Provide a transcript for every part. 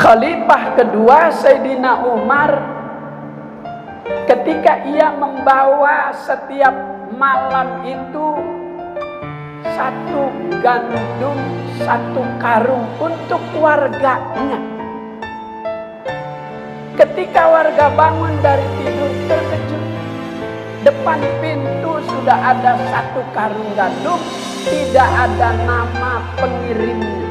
Khalifah kedua Sayyidina Umar, ketika ia membawa setiap malam itu satu gandum, satu karung untuk warganya. Ketika warga bangun dari tidur terkejut, depan pintu sudah ada satu karung gandum, tidak ada nama pengirimnya.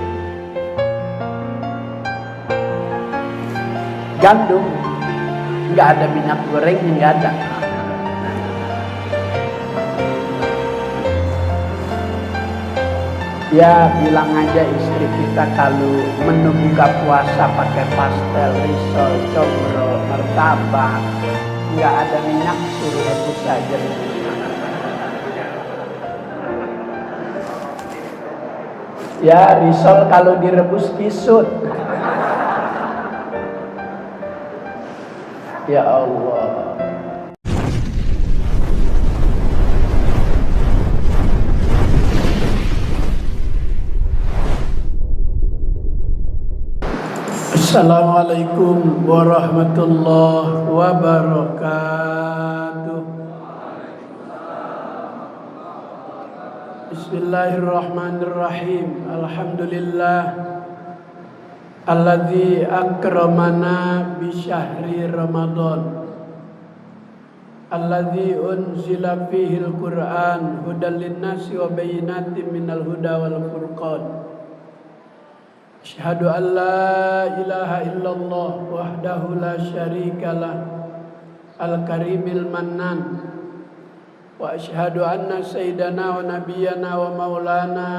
Gandum, nggak ada minyak gorengnya, nggak ada. Ya bilang aja istri kita kalau menu buka puasa pakai pastel, risol, comro, martabak, nggak ada minyak, suruh rebus aja. Ya risol kalau direbus kisut. Ya Allah. Assalamualaikum warahmatullahi wabarakatuh. Bismillahirrahmanirrahim. Alhamdulillah alladzi akramana bi syahri Ramadan alladzi unzila fihi al-Qur'an hudan lin-nasi wa bayyinatin minal huda wal furqan. Asyhadu an la ilaha illallah wahdahu la syarikalah al-karimil mannan wa asyhadu anna sayyidana wa nabiyyana wa maulana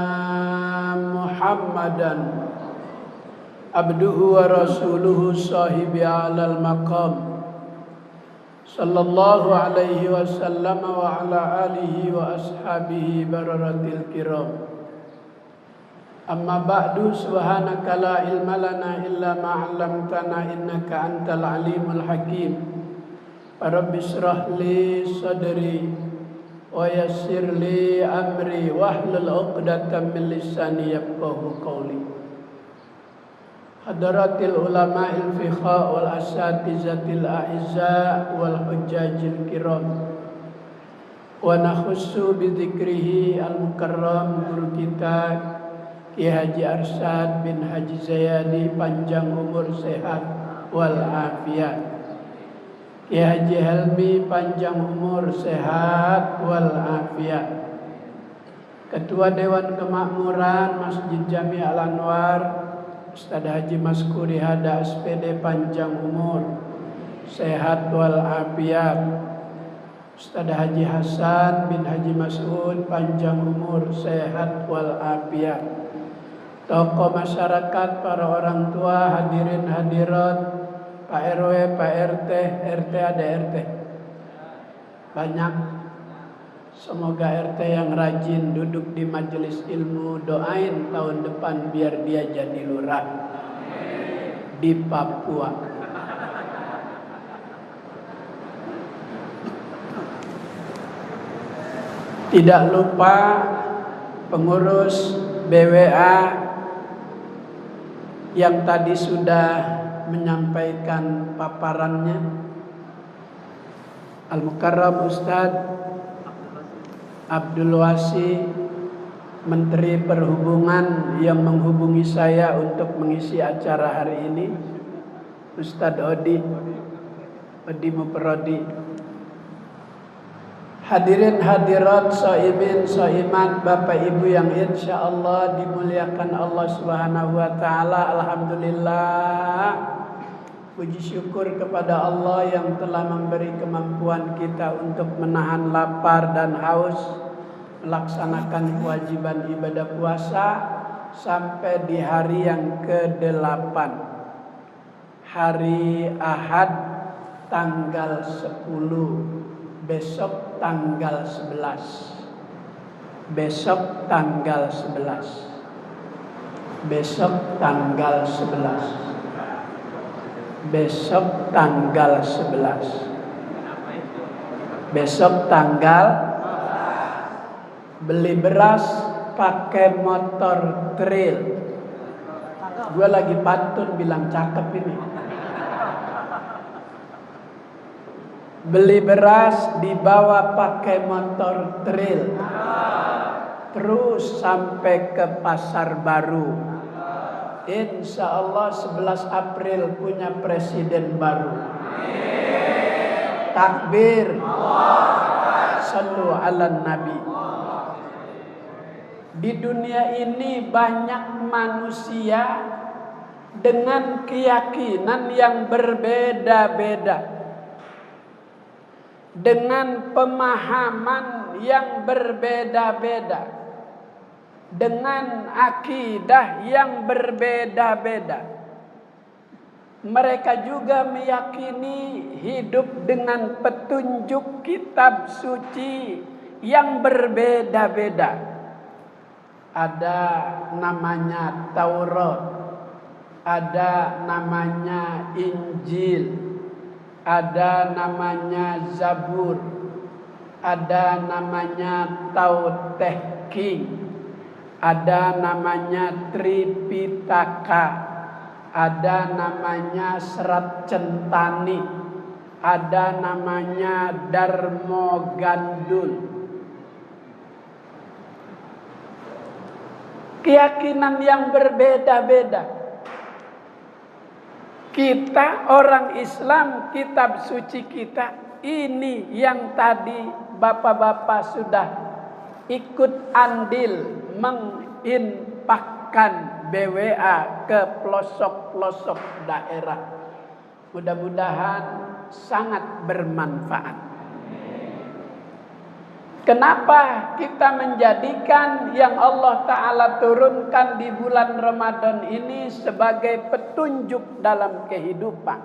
Muhammadan abduhu wa rasuluhu sahibi alal maqam sallallahu alaihi wasallam wa ala alihi wa ashabihi bararatil kiram. Amma ba'du, subhanaka la ilma lana illa ma 'allamtana innaka antal alimul hakim. Rabbi shrah li sadri wa yassir li amri wahlul 'uqdatam min lisani yafqahu qawli. Hadaratil ulama'il fiqh wal asatizatil a'izza wal hujjajil kiram. Wa nakhussu bi dzikrihi al-mukarram guru kita Ki Haji Arsyad bin Haji Zayadi, panjang umur sehat wal afiat. Ki Haji Helmi, panjang umur sehat wal afiat. Ketua Dewan Kemakmuran Masjid Jami Al Anwar Ustaz Haji Maskuri Hada SPD, panjang umur sehat wal afiat. Ustaz Haji Hasan bin Haji Mas'ud, panjang umur sehat wal afiat. Tokoh masyarakat, para orang tua, hadirin hadirat, Pak RW, Pak RT, RT ada RT banyak. Semoga RT yang rajin duduk di majelis ilmu, doain tahun depan biar dia jadi lurah di Papua. Tidak lupa pengurus BWA yang tadi sudah menyampaikan paparannya, Al-Mukarram Ustaz Abdul Wasi, Menteri Perhubungan yang menghubungi saya untuk mengisi acara hari ini, Ustaz Odi Muprodi. Hadirin hadirat, shaimin shaimat, Bapak Ibu yang insya Allah dimuliakan Allah Subhanahu wa Ta'ala. Alhamdulillah, puji syukur kepada Allah yang telah memberi kemampuan kita untuk menahan lapar dan haus, melaksanakan kewajiban ibadah puasa sampai di hari yang ke-8, hari Ahad tanggal 10. Besok tanggal 11. Besok tanggal 11. Besok tanggal 11. Besok tanggal 11. Besok tanggal beli beras pakai motor trail. Gue lagi pantun bilang cakep ini. Beli beras dibawa pakai motor trail, terus sampai ke pasar baru. Insya Allah 11 April punya presiden baru. Takbir. Sallu ala Nabi. Di dunia ini banyak manusia dengan keyakinan yang berbeda-beda, dengan pemahaman yang berbeda-beda, dengan akidah yang berbeda-beda. Mereka juga meyakini hidup dengan petunjuk kitab suci yang berbeda-beda. Ada namanya Taurat, ada namanya Injil, ada namanya Zabur, ada namanya Taurat King, ada namanya Tripitaka, ada namanya Serat Centani, ada namanya Darmo Gandul. Keyakinan yang berbeda-beda. Kita orang Islam, kitab suci kita ini yang tadi bapak-bapak sudah ikut andil menginfakkan BWA ke pelosok-pelosok daerah. Mudah-mudahan sangat bermanfaat. Kenapa kita menjadikan yang Allah Ta'ala turunkan di bulan Ramadan ini sebagai petunjuk dalam kehidupan?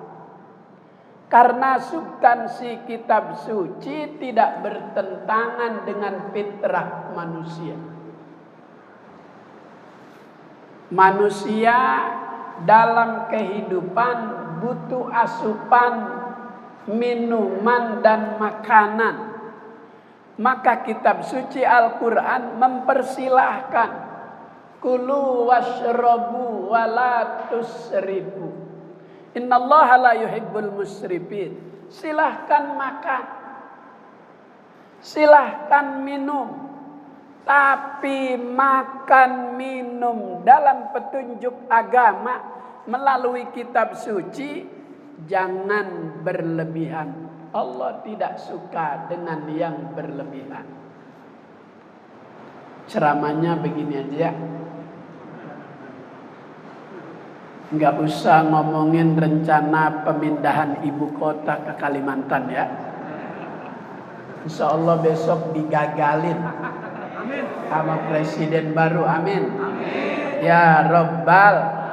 Karena substansi kitab suci tidak bertentangan dengan fitrah manusia. Manusia dalam kehidupan butuh asupan, minuman dan makanan. Maka kitab suci Al-Quran mempersilahkan kulu washrabu wala tusrifu. Innallaha la yuhibbul musrifin. Silahkan makan, silahkan minum, tapi makan minum dalam petunjuk agama melalui kitab suci jangan berlebihan. Allah tidak suka dengan yang berlebihan. Ceramahnya begini aja ya. Nggak usah ngomongin rencana pemindahan ibu kota ke Kalimantan ya. Insya Allah besok digagalin sama presiden baru. Amin. Ya Rabbal.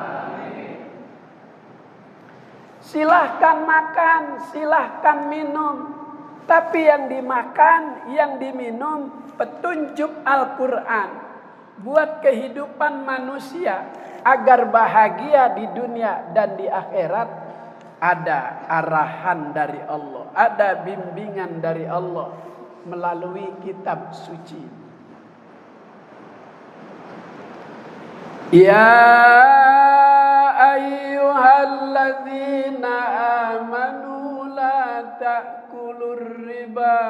Silahkan makan, silahkan minum. Tapi yang dimakan, yang diminum petunjuk Al-Quran. Buat kehidupan manusia agar bahagia di dunia dan di akhirat. Ada arahan dari Allah, ada bimbingan dari Allah melalui kitab suci. Ya ayyuhalladzina amanu la ta'kulur riba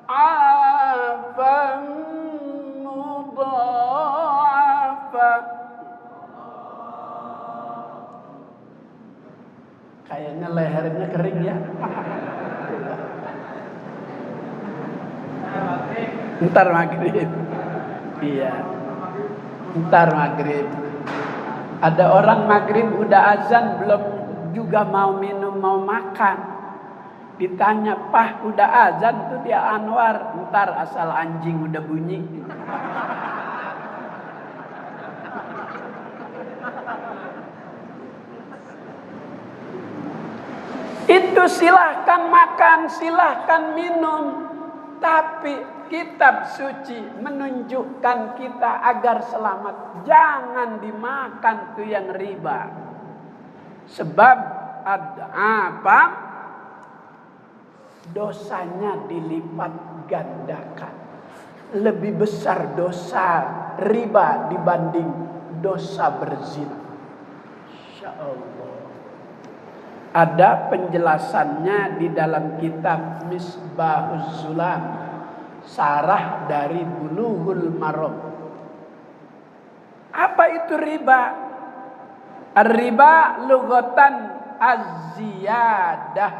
am'afan mudha'afa. Kayaknya lehernya kering ya. Ntar maghrib. Iya. Ntar maghrib. Ada orang maghrib udah azan belum juga mau minum mau makan. Ditanya, "Pah, udah azan tuh dia Anwar." Ntar asal anjing udah bunyi. Itu silahkan makan, silahkan minum. Tapi kitab suci menunjukkan kita agar selamat. Jangan dimakan tuh yang riba. Sebab ada apa? Dosanya dilipat gandakan. lebih besar dosa riba dibanding dosa berzina. Insya Allah. Ada penjelasannya di dalam kitab Misbahuz Zulam, sarah dari Bulughul Maram. Apa itu riba? Riba lughatan az-ziyadah.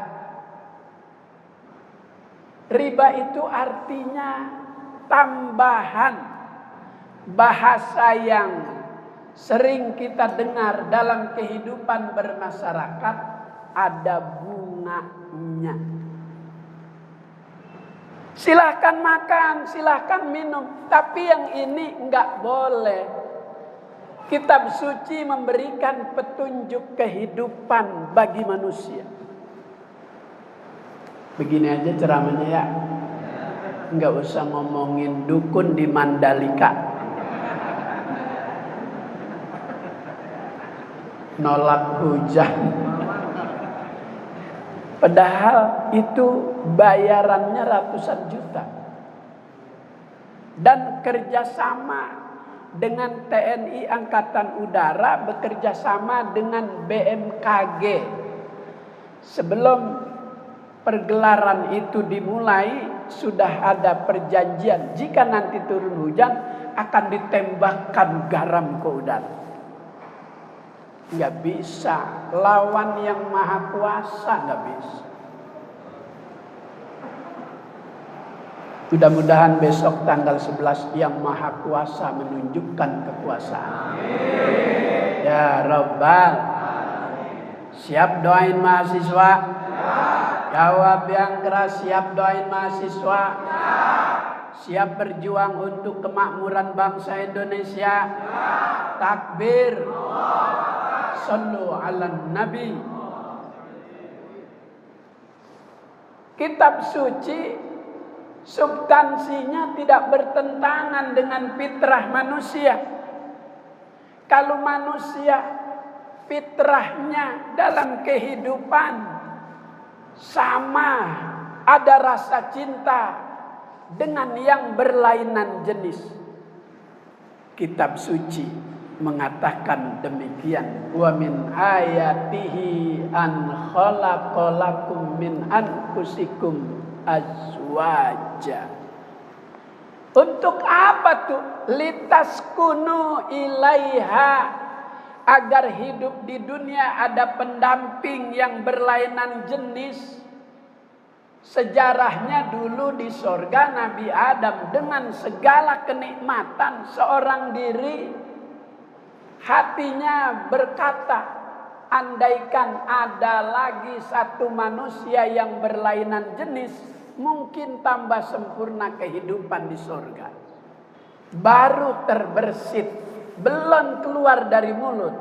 Riba itu artinya tambahan. Bahasa yang sering kita dengar dalam kehidupan bermasyarakat, ada bunganya. Silahkan makan, silahkan minum, tapi yang ini enggak boleh. Kitab suci memberikan petunjuk kehidupan bagi manusia. Begini aja ceramahnya ya. Enggak usah ngomongin dukun di Mandalika. Nolak hujan. Padahal itu bayarannya ratusan juta. Dan kerjasama dengan TNI Angkatan Udara, bekerja sama dengan BMKG. Sebelum pergelaran itu dimulai, sudah ada perjanjian. Jika nanti turun hujan, akan ditembakkan garam ke udara. Nggak bisa. Lawan yang maha kuasa nggak bisa. Mudah-mudahan besok tanggal 11 yang maha kuasa menunjukkan kekuasaan. Amin. Ya Rabbal. Siap doain mahasiswa? Ya. Jawab yang keras, siap doain mahasiswa? Ya. Siap berjuang untuk kemakmuran bangsa Indonesia? Ya. Takbir. Sallu ala Nabi. Kitab suci substansinya tidak bertentangan dengan fitrah manusia. Kalau manusia fitrahnya dalam kehidupan sama, ada rasa cinta dengan yang berlainan jenis. Kitab suci mengatakan demikian. Wa min ayatihi an khalaqalakum min anfusikum azwaja. Untuk apa tuh? Litaskunu ilaiha, agar hidup di dunia ada pendamping yang berlainan jenis. Sejarahnya dulu di sorga Nabi Adam dengan segala kenikmatan seorang diri, hatinya berkata, andaikan ada lagi satu manusia yang berlainan jenis, mungkin tambah sempurna kehidupan di surga. Baru terbersit, belum keluar dari mulut,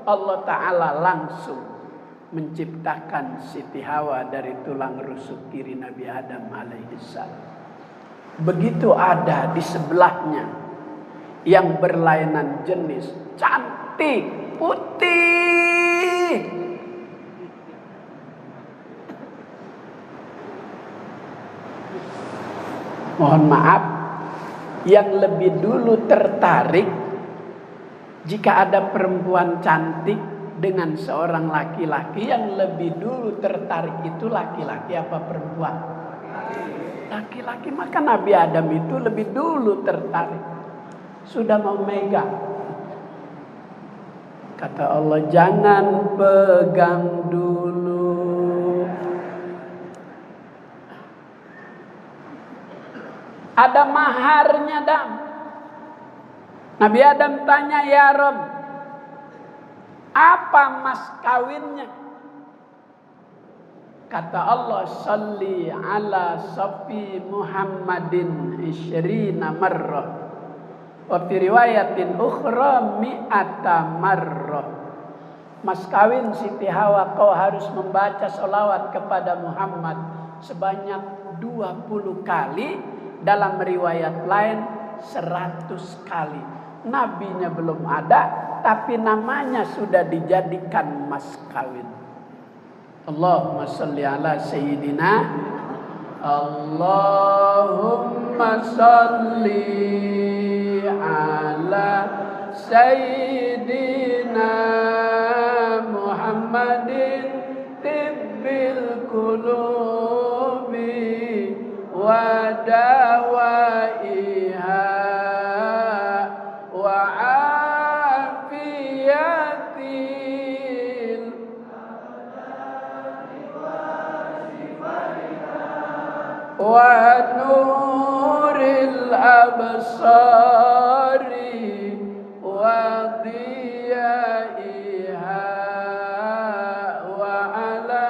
Allah Ta'ala langsung menciptakan Siti Hawa dari tulang rusuk kiri Nabi Adam alaihissalam. Begitu ada di sebelahnya yang berlainan jenis, cantik, putih. Mohon maaf, yang lebih dulu tertarik jika ada perempuan cantik dengan seorang laki-laki, yang lebih dulu tertarik itu laki-laki apa perempuan? Laki-laki. Maka Nabi Adam itu lebih dulu tertarik. Sudah mau megang. Kata Allah, jangan pegang dulu. Ada maharnya, Adam. Nabi Adam tanya, ya Rabb, apa mas kawinnya? Kata Allah, salli ala safi Muhammadin isyrina marrah. Wa fi riwayatin ukhra mi'ata marrah. Mas kawin Siti Hawa, kau harus membaca sholawat kepada Muhammad sebanyak 20 kali. Dalam riwayat lain 100 kali. Nabinya belum ada, tapi namanya sudah dijadikan mas kawin. Allahumma sholli ala sayyidina Allahumma salli ala Sayyidina Muhammadin tibbil qulubi wa dawaiha wa afiyatil wa nuril absari wa diyaiha wa ala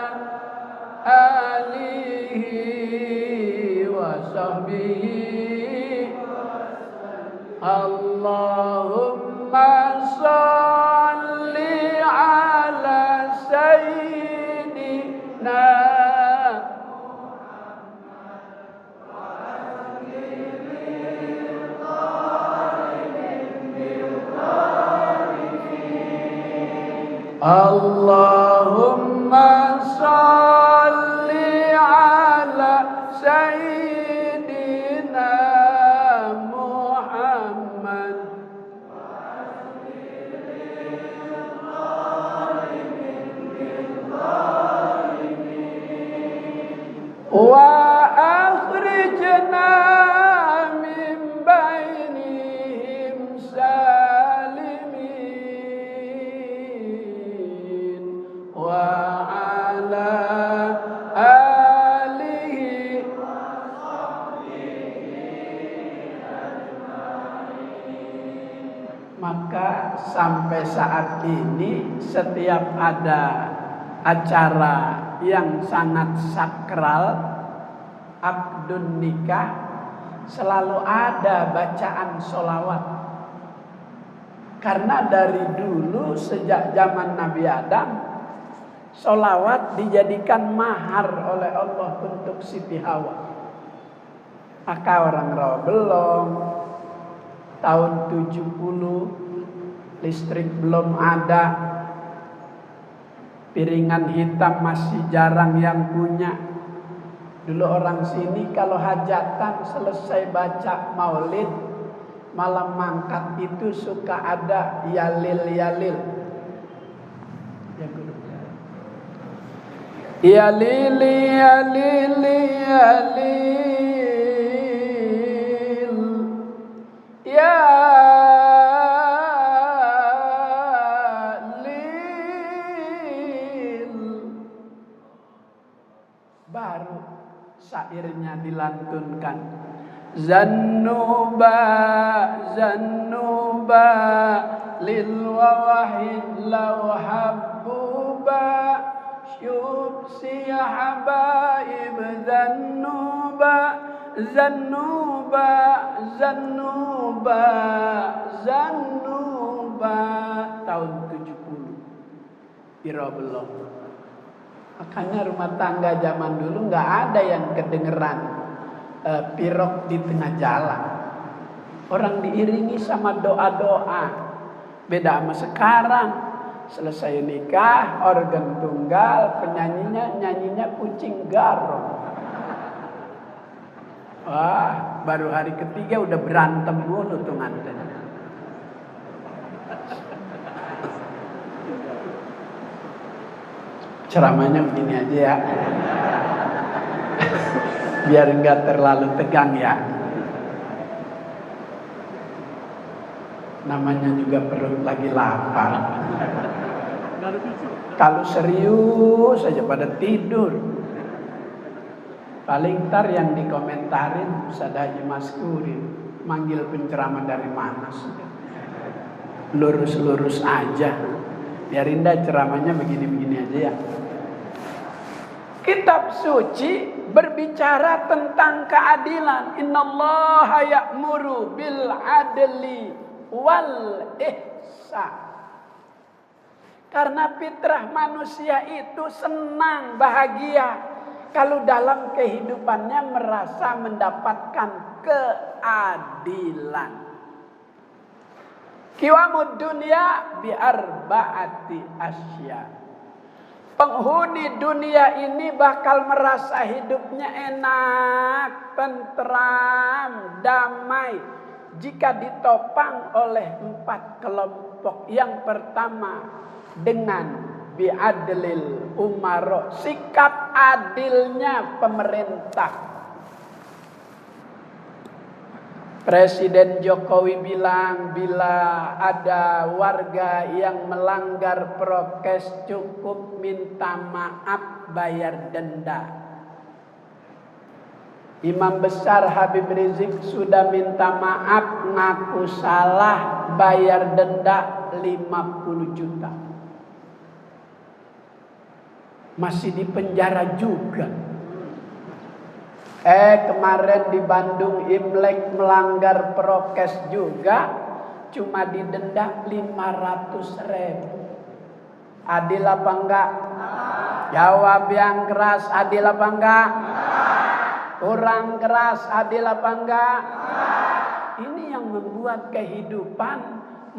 alihi wa sahbihi Allahumma salli ala sayyidina Allahumma salli ala Sayyidina Muhammad wa akhrijna min bainihim maka sampai saat ini setiap ada acara yang sangat sakral, akdun nikah, selalu ada bacaan sholawat. Karena dari dulu sejak zaman Nabi Adam, sholawat dijadikan mahar oleh Allah untuk Siti Hawa. Maka orang Rawabelong tahun 70 listrik belum ada, piringan hitam masih jarang yang punya. Dulu orang sini kalau hajatan selesai baca maulid, malam mangkat itu suka ada yalil-yalil. Ya guru. Yalili yalili yalil. Ya lil. Baru syairnya dilantunkan. Zannuba zannuba lil wahid law habbuba syubsi habaib zannuba zannuba zannuba zannuba tahun 70 Rawabelong. Makanya rumah tangga zaman dulu nggak ada yang kedengeran pirok di tengah jalan. Orang diiringi sama doa-doa. Beda sama sekarang. Selesai nikah, organ tunggal, nyanyinya kucing garong. Wah, baru hari ketiga udah berantem mulu tuh nganten. Ceramahnya begini aja ya. Biar enggak terlalu tegang ya. Namanya juga perut lagi lapar. Kalau serius saja pada tidur. Paling ntar yang dikomentarin Ustaz Haji Maskurin, manggil penceramah dari mana sih? Lurus-lurus aja. Biarin dah ceramahnya begini-begini aja ya. Kitab suci berbicara tentang keadilan. Innallaha ya'muru bil adli wal ihsan. Karena fitrah manusia itu senang, bahagia kalau dalam kehidupannya merasa mendapatkan keadilan. Qiwamud dunya bi arba'ati asya. Penghuni dunia ini bakal merasa hidupnya enak, tentram, damai jika ditopang oleh 4 kelompok. Yang pertama, dengan bi'adlil umaro, sikap adilnya pemerintah. Presiden Jokowi bilang bila ada warga yang melanggar prokes cukup minta maaf, bayar denda. Imam besar Habib Rizik sudah minta maaf, ngaku salah, bayar denda 50 juta. Masih di penjara juga. Kemarin di Bandung Imlek melanggar prokes juga, cuma didenda 500.000. Adil apa enggak? Jawab yang keras, adil apa enggak? Kurang keras, adil apa enggak? Ini yang membuat kehidupan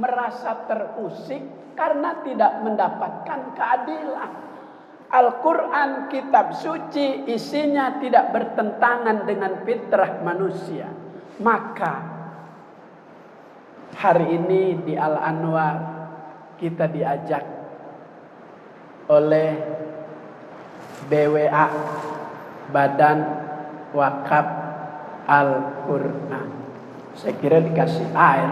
merasa terusik karena tidak mendapatkan keadilan. Al-Quran kitab suci isinya tidak bertentangan dengan fitrah manusia. Maka hari ini di Al-Anwar kita diajak oleh BWA, Badan Wakaf Al-Quran. Saya kira dikasih air.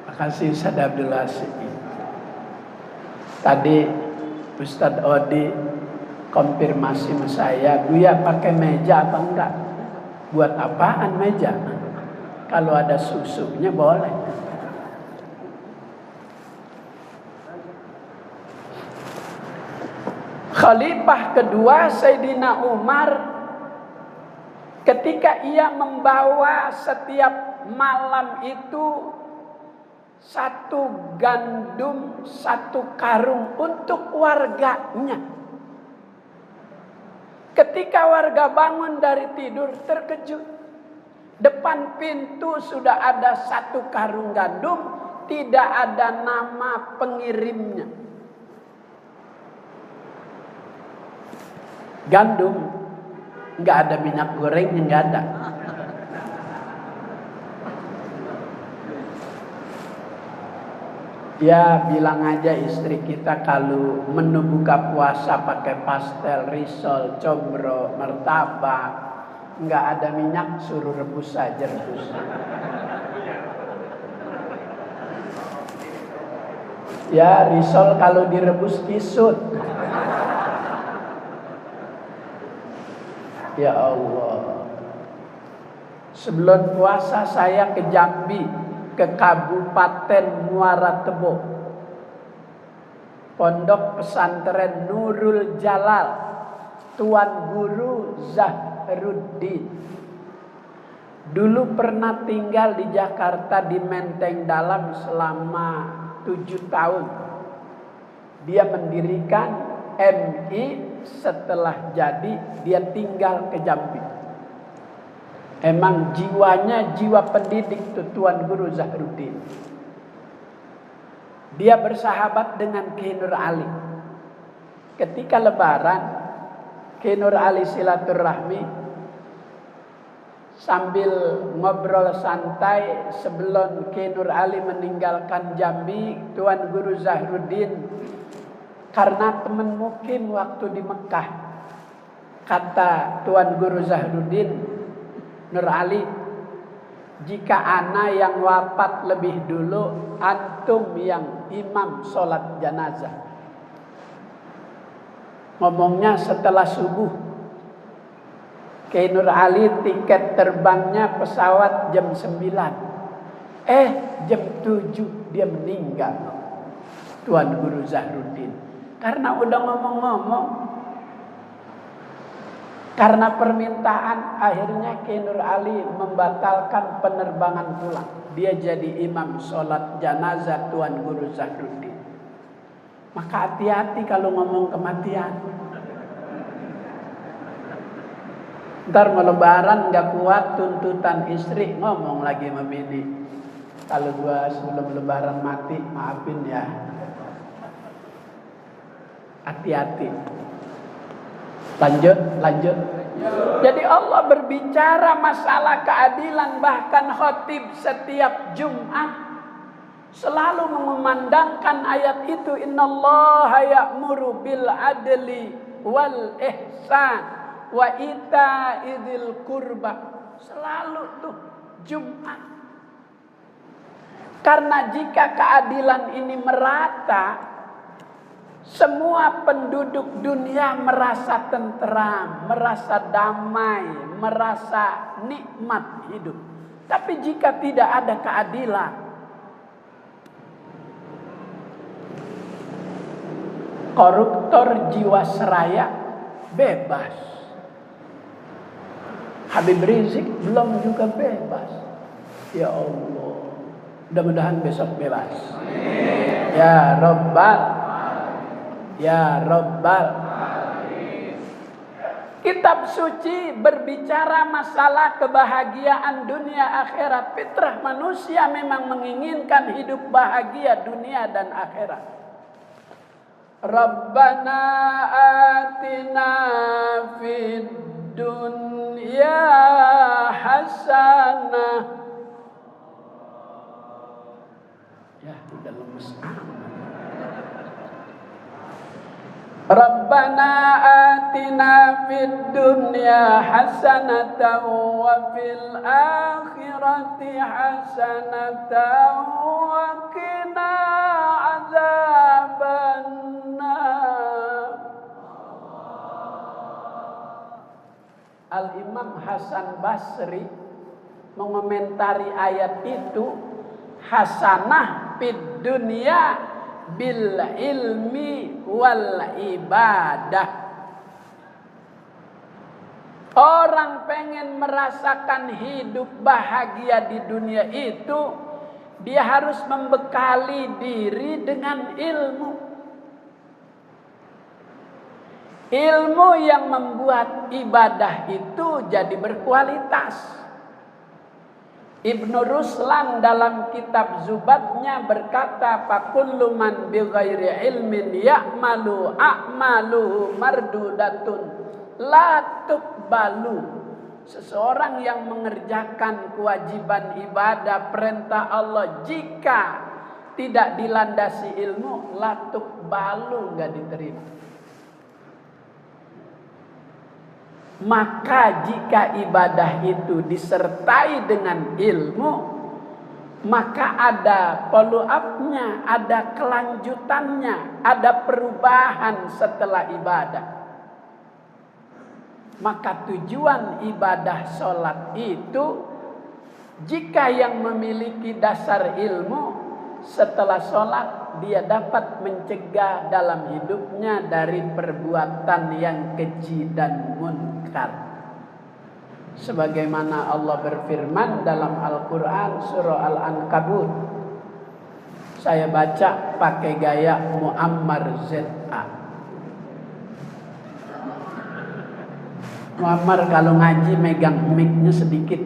Makasih Ustaz Abdul Wahid. Tadi Ustadz Odi konfirmasi sama saya, Buya pakai meja apa enggak? Buat apaan meja? Kalau ada susunya boleh. Khalifah kedua Sayyidina Umar, ketika ia membawa setiap malam itu 1 gandum 1 karung untuk warganya. Ketika warga bangun dari tidur terkejut. Depan pintu sudah ada 1 karung gandum, tidak ada nama pengirimnya. Gandum, nggak ada minyak gorengnya, nggak ada. Ya bilang aja istri kita kalau menu buka puasa pakai pastel, risol, combro, martabak, nggak ada minyak, suruh rebus saja rebus. Ya risol kalau direbus kisut. Ya Allah. Sebelum puasa saya ke Jambi, ke Kabupaten Muara Tebo, Pondok Pesantren Nurul Jalal, Tuan Guru Zahruddin. Dulu pernah tinggal di Jakarta di Menteng Dalam selama 7 tahun. Dia mendirikan MI, setelah jadi dia tinggal ke Jambi. Emang jiwanya jiwa pendidik tuh Tuan Guru Zahruddin. Dia bersahabat dengan Kiai Nur Ali. Ketika lebaran, Kiai Nur Ali silaturahmi sambil ngobrol santai sebelum Kiai Nur Ali meninggalkan Jambi. Tuan Guru Zahruddin, karena teman mukim waktu di Mekah, kata Tuan Guru Zahruddin, Nur Ali, jika ana yang wafat lebih dulu, antum yang imam sholat jenazah. Ngomongnya setelah subuh. Kiai Nur Ali tiket terbangnya pesawat jam 9. Jam 7 dia meninggal. Tuan Guru Zahruddin. Karena udah ngomong-ngomong, karena permintaan, akhirnya Kiai Nur Ali membatalkan penerbangan pulang. Dia jadi imam sholat jenazah Tuan Guru Zahruddin. Maka hati-hati kalau ngomong kematian. Ntar mau lebaran gak kuat tuntutan istri, ngomong lagi sama bini, kalau gua sebelum lebaran mati, maafin ya. Hati-hati. Lanjut. Jadi Allah berbicara masalah keadilan, bahkan khatib setiap Jumat selalu mengumandangkan ayat itu, innallaha ya'muru bil adli wal ihsan wa ita'idil qurba. Selalu tuh Jumat. Karena jika keadilan ini merata, semua penduduk dunia merasa tentram, merasa damai, merasa nikmat hidup. Tapi jika tidak ada keadilan, koruptor jiwasraya bebas. Habib Rizik belum juga bebas. Ya Allah, mudah-mudahan besok bebas. Ya Rabbal, ya Rabbal. Kitab suci berbicara masalah kebahagiaan dunia akhirat. Fitrah manusia memang menginginkan hidup bahagia dunia dan akhirat. Rabbana atina fid dunya hasanah. Ya, udah lemes. Rabbana atina fid dunya hasanatan wa fil akhirati hasanatan wa qina adzabannar. Al-Imam Hasan Basri mengomentari ayat itu, hasanah fid dunya bil ilmi wal ibadah. Orang pengen merasakan hidup bahagia di dunia itu, dia harus membekali diri dengan ilmu. Ilmu yang membuat ibadah itu jadi berkualitas. Ibnu Ruslan dalam kitab Zubatnya berkata, "Fakullu man bighairi ilmin ya'malu a'maluhu mardudatun la tuqbalu." Seseorang yang mengerjakan kewajiban ibadah perintah Allah jika tidak dilandasi ilmu, la tuqbalu, enggak diterima. Maka jika ibadah itu disertai dengan ilmu, maka ada follow up-nya, ada kelanjutannya, ada perubahan setelah ibadah. Maka tujuan ibadah sholat itu, jika yang memiliki dasar ilmu, setelah sholat dia dapat mencegah dalam hidupnya dari perbuatan yang keji dan munkar. Sebagaimana Allah berfirman dalam Al-Quran surah Al-Ankabut. Saya baca pakai gaya Muammar ZA. Muammar kalau ngaji megang mic-nya sedikit.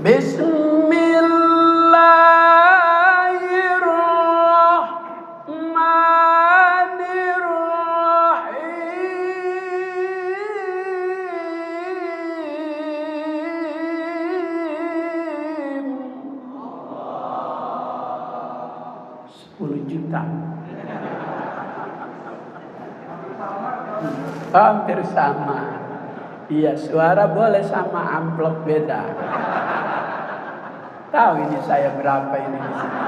Bismillahirrahmanirrahim. 10 juta. Hampir sama. Iya, suara boleh sama, amplop beda. Tahu ini saya berapa ini di sini.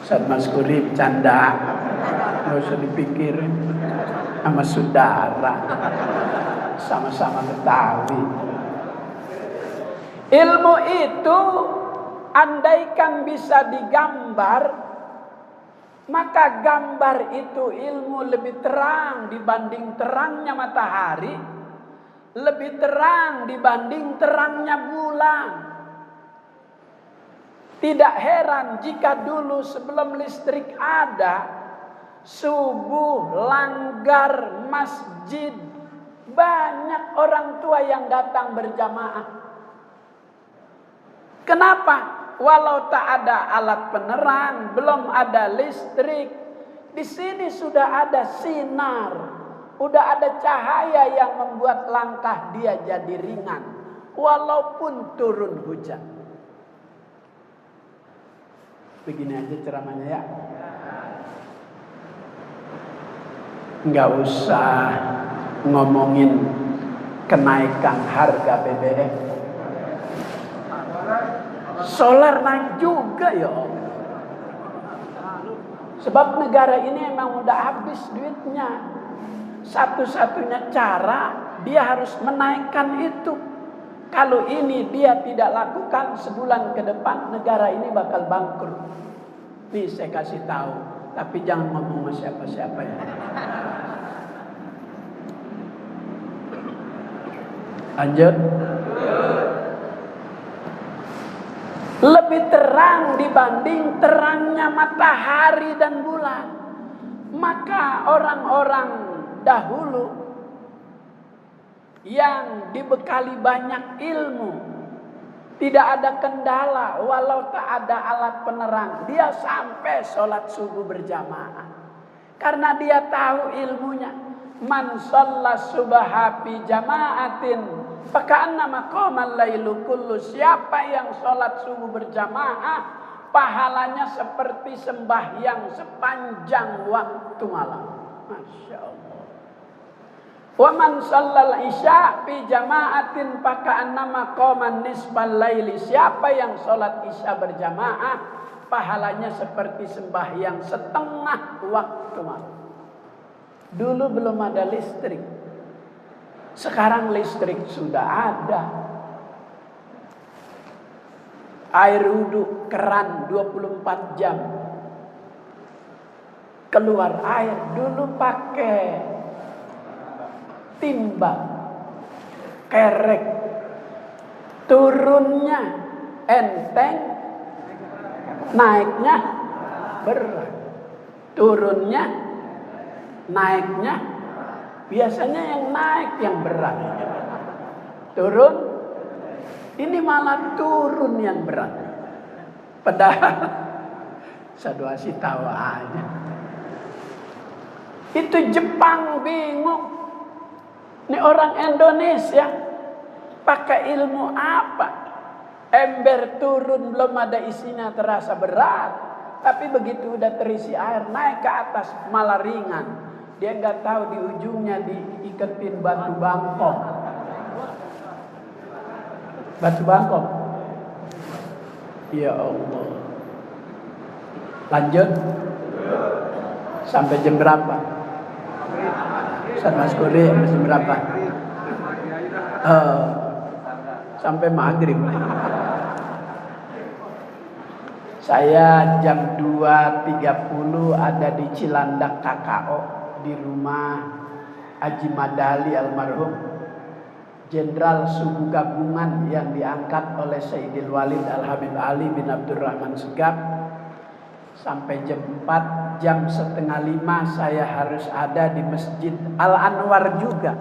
Ustaz Mas Kuri bercanda, nggak usah dipikirin, sama saudara, sama-sama Betawi. Ilmu itu andaikan bisa digambar, maka gambar itu ilmu lebih terang dibanding terangnya matahari, lebih terang dibanding terangnya bulan. Tidak heran jika dulu sebelum listrik ada, subuh langgar masjid Banyak orang tua yang datang berjamaah. Kenapa? Walau tak ada alat penerang, belum ada listrik, di sini sudah ada sinar, udah ada cahaya yang membuat langkah dia jadi ringan, walaupun turun hujan. Begini aja ceramahnya ya. Nggak usah ngomongin kenaikan harga BBM. Solar naik juga ya Allah. Sebab negara ini emang udah habis duitnya. Satu-satunya cara dia harus menaikkan itu. Kalau ini dia tidak lakukan, sebulan ke depan negara ini bakal bangkrut. Nih saya kasih tahu, tapi jangan ngomong sama siapa-siapa ya. Lanjut. Lebih terang dibanding terangnya matahari dan bulan. Maka orang-orang dahulu yang dibekali banyak ilmu, tidak ada kendala walau tak ada alat penerang, dia sampai sholat subuh berjamaah. Karena dia tahu ilmunya. Man shollas subha fi jama'atin faka'annama qamal lailu kullu. Siapa yang sholat subuh berjamaah, pahalanya seperti sembahyang sepanjang waktu malam. Masya Allah. Wa man shallal isya fi jama'atin faka'annama qaman nisfal laili. Siapa yang sholat isya berjamaah, pahalanya seperti sembahyang setengah waktu malam. Dulu belum ada listrik. Sekarang listrik sudah ada. Air wudhu keran 24 jam. Keluar air. Dulu pakai timba, kerek. Turunnya enteng, naiknya berat. Turunnya, naiknya, biasanya yang naik yang berat. Turun, ini malah turun yang berat. Padahal saduasi tawa aja. Itu Jepang bingung. Ini orang Indonesia pakai ilmu apa? Ember turun belum ada isinya terasa berat, tapi begitu udah terisi air naik ke atas malah ringan. Dia nggak tahu di ujungnya diiketin batu bangkok. Batu bangkok. Ya Allah. Lanjut. Sampai jam berapa? Ustaz Mas Kuri jam berapa? Sampai maghrib. Saya jam 2.30 ada di Cilandak KKO. Di rumah Haji Madali almarhum, Jenderal Suku Gabungan yang diangkat oleh Sayyidil Walid Al-Habib Ali bin Abdurrahman Segaf. Sampai jam 4, jam setengah 5 saya harus ada di Masjid Al-Anwar juga,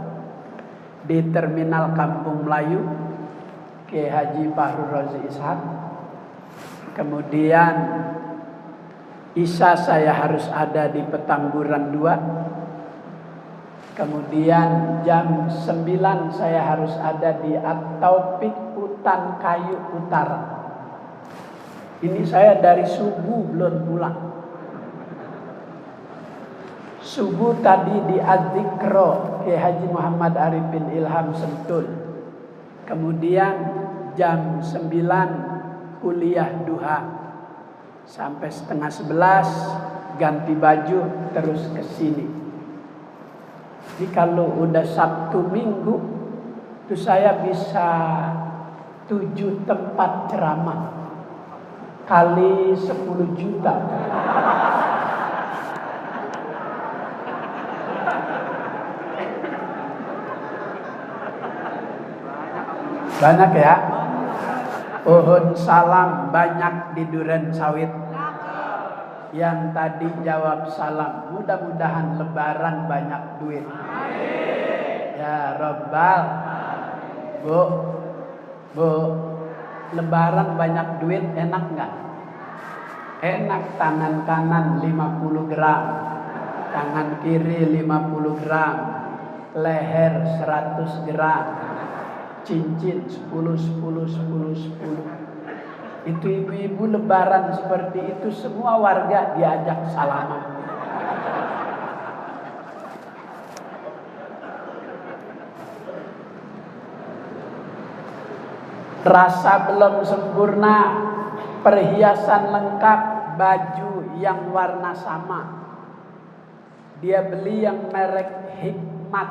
di Terminal Kampung Melayu, Kiai Haji Fahrul Razi Ishaq. Kemudian Isya saya harus ada di Petangguran 2. Kemudian jam 9 saya harus ada di At-Taufik Hutan Kayu Utara. Ini saya dari subuh belum pulang. Subuh tadi di Az-Zikro Kiai Haji Muhammad Arifin Ilham Sentul. Kemudian jam 9 kuliah duha. Sampai setengah 11 ganti baju terus ke sini. Jadi kalau udah Sabtu Minggu itu saya bisa 7 tempat ceramah kali 10 juta. Banyak ya. Uhud salam banyak di Duren Sawit. Yang tadi jawab salam, mudah-mudahan lebaran banyak duit. Ya Rabbal. Bu, lebaran banyak duit enak nggak? Enak. Tangan kanan 50 gram, tangan kiri 50 gram, leher 100 gram, cincin 10. Itu ibu-ibu lebaran seperti itu, semua warga diajak salaman. Rasa belum sempurna, perhiasan lengkap, baju yang warna sama. Dia beli yang merek Hikmat,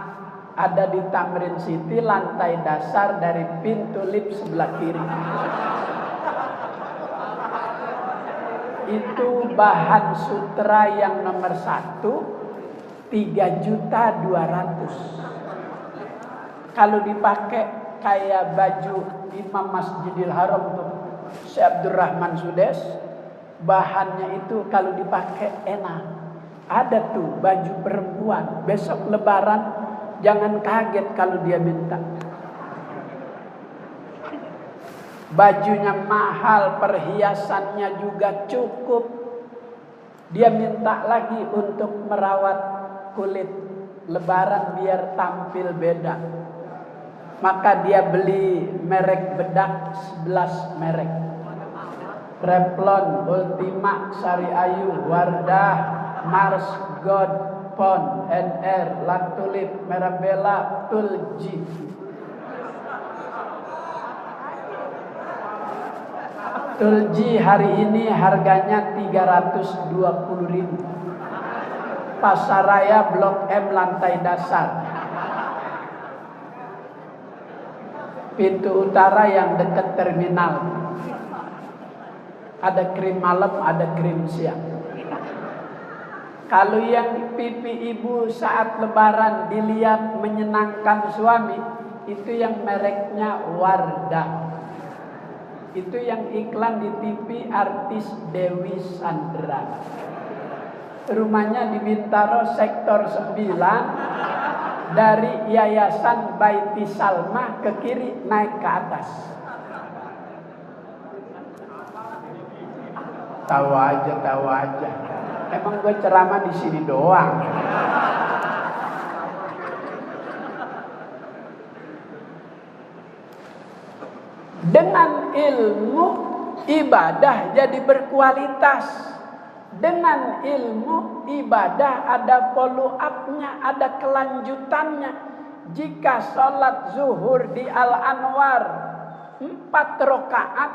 ada di Tamrin City, lantai dasar dari pintu lift sebelah kiri. Itu bahan sutra yang nomor 1, 3.200.000. Kalau dipakai kayak baju Imam Masjidil Haram tuh, Syekh Abdurrahman Sudes, bahannya itu kalau dipakai enak. Ada tuh baju perempuan, besok lebaran jangan kaget kalau dia minta. Bajunya mahal, perhiasannya juga cukup. Dia minta lagi untuk merawat kulit lebaran biar tampil beda. Maka dia beli merek bedak 11 merek. Revlon, Ultima, Sari Ayu, Wardah, Mars, God, Pond, NR, La Tulip, Mirabella, Tulji. Tulji hari ini harganya 320.000. Pasaraya Blok M lantai dasar. Pintu utara yang dekat terminal. Ada krim malam, ada krim siang. Kalau yang pipi ibu saat lebaran dilihat menyenangkan suami, itu yang mereknya Wardah. Itu yang iklan di TV artis Dewi Sandra. Rumahnya di Bintaro sektor 9. Dari Yayasan Baiti Salma ke kiri naik ke atas. Tahu aja. Emang gue ceramah di sini doang. Dengan ilmu ibadah jadi berkualitas. Dengan ilmu ibadah ada follow up-nya, ada kelanjutannya. Jika sholat zuhur di Al-Anwar 4 rakaat,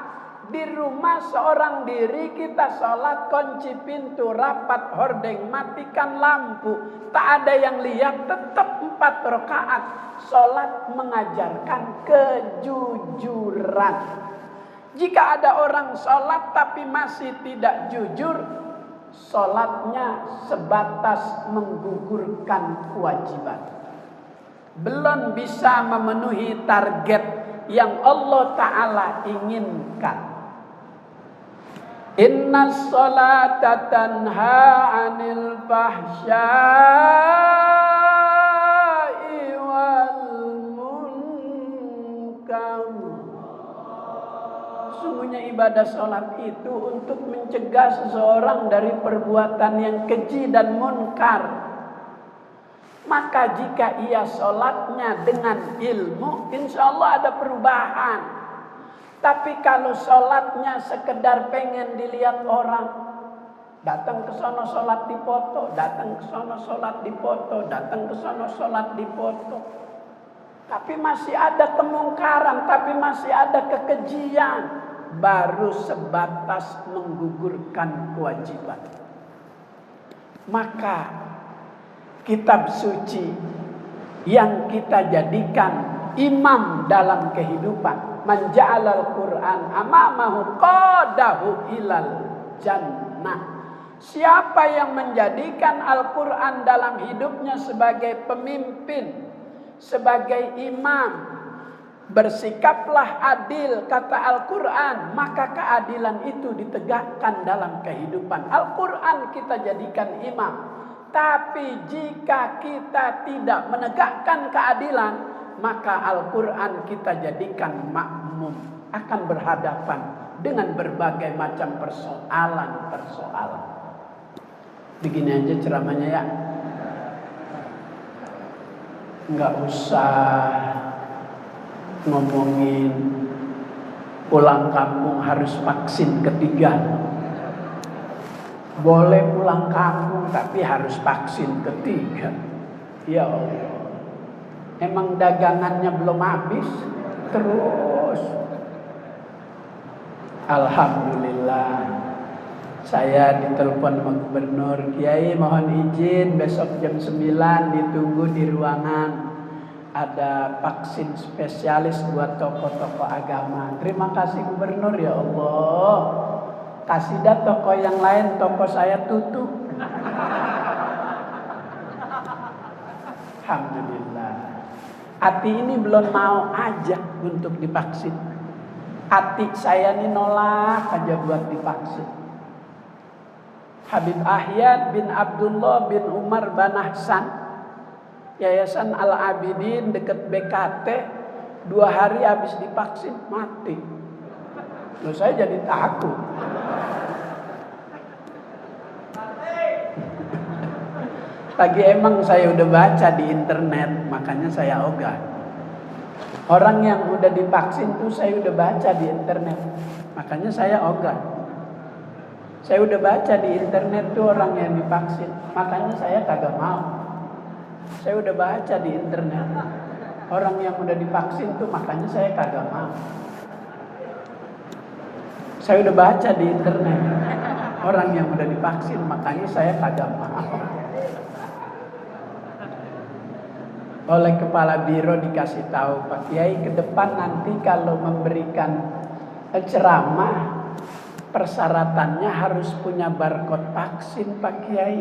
di rumah seorang diri kita sholat, kunci pintu, rapat hordeng, matikan lampu, tak ada yang lihat, tetap 4 rakaat. Sholat mengajarkan kejujuran. Jika ada orang sholat tapi masih tidak jujur, sholatnya sebatas menggugurkan kewajiban. Belum bisa memenuhi target yang Allah Ta'ala inginkan. Inna sholata tanha anil fahsyai wal munkar. Sesungguhnya ibadah sholat itu untuk mencegah seseorang dari perbuatan yang keji dan munkar. Maka jika ia sholatnya dengan ilmu, insya Allah ada perubahan. Tapi kalau sholatnya sekedar pengen dilihat orang, datang ke sono sholat dipoto, datang ke sono sholat dipoto, datang ke sono sholat dipoto. Tapi masih ada kemungkaran, tapi masih ada kekejian. Baru sebatas menggugurkan kewajiban. Maka kitab suci yang kita jadikan imam dalam kehidupan, man ja'alal Qur'an amamahu qadahu ilal jannah. Siapa yang menjadikan Al-Quran dalam hidupnya sebagai pemimpin, sebagai imam, bersikaplah adil, kata Al-Quran, maka keadilan itu ditegakkan dalam kehidupan. Al-Quran kita jadikan imam. Tapi jika kita tidak menegakkan keadilan, maka Al-Quran kita jadikan makmum, akan berhadapan dengan berbagai macam persoalan. Begini aja ceramahnya ya. Nggak usah ngomongin pulang kampung harus vaksin ketiga. Boleh pulang kampung tapi harus vaksin ketiga. Ya Allah, emang dagangannya belum habis terus. Alhamdulillah, saya ditelepon sama gubernur, Kiai mohon izin besok jam 9 ditunggu di ruangan, ada vaksin spesialis buat tokoh-tokoh agama. Terima kasih gubernur, ya Allah. Kasih dah toko yang lain, toko saya tutup. Alhamdulillah. Hati ini belum mau aja untuk divaksin. Hati saya ini nolak aja buat divaksin. Habib Ahyad bin Abdullah bin Umar Banahsan, Yayasan Al-Abidin dekat BKT, 2 hari habis divaksin mati. Loh, saya jadi takut. Lagi emang saya udah baca di internet, makanya saya ogah. Orang yang udah divaksin tuh saya udah baca di internet, makanya saya ogah. Saya udah baca di internet tuh orang yang divaksin, makanya saya kagak mau. Saya udah baca di internet orang yang udah divaksin tuh, makanya saya kagak mau. Saya udah baca di internet orang yang udah divaksin, makanya saya kagak mau. Oleh kepala biro dikasih tahu, Pak Kiai ke depan nanti kalau memberikan ceramah persyaratannya harus punya barcode vaksin, Pak Kiai.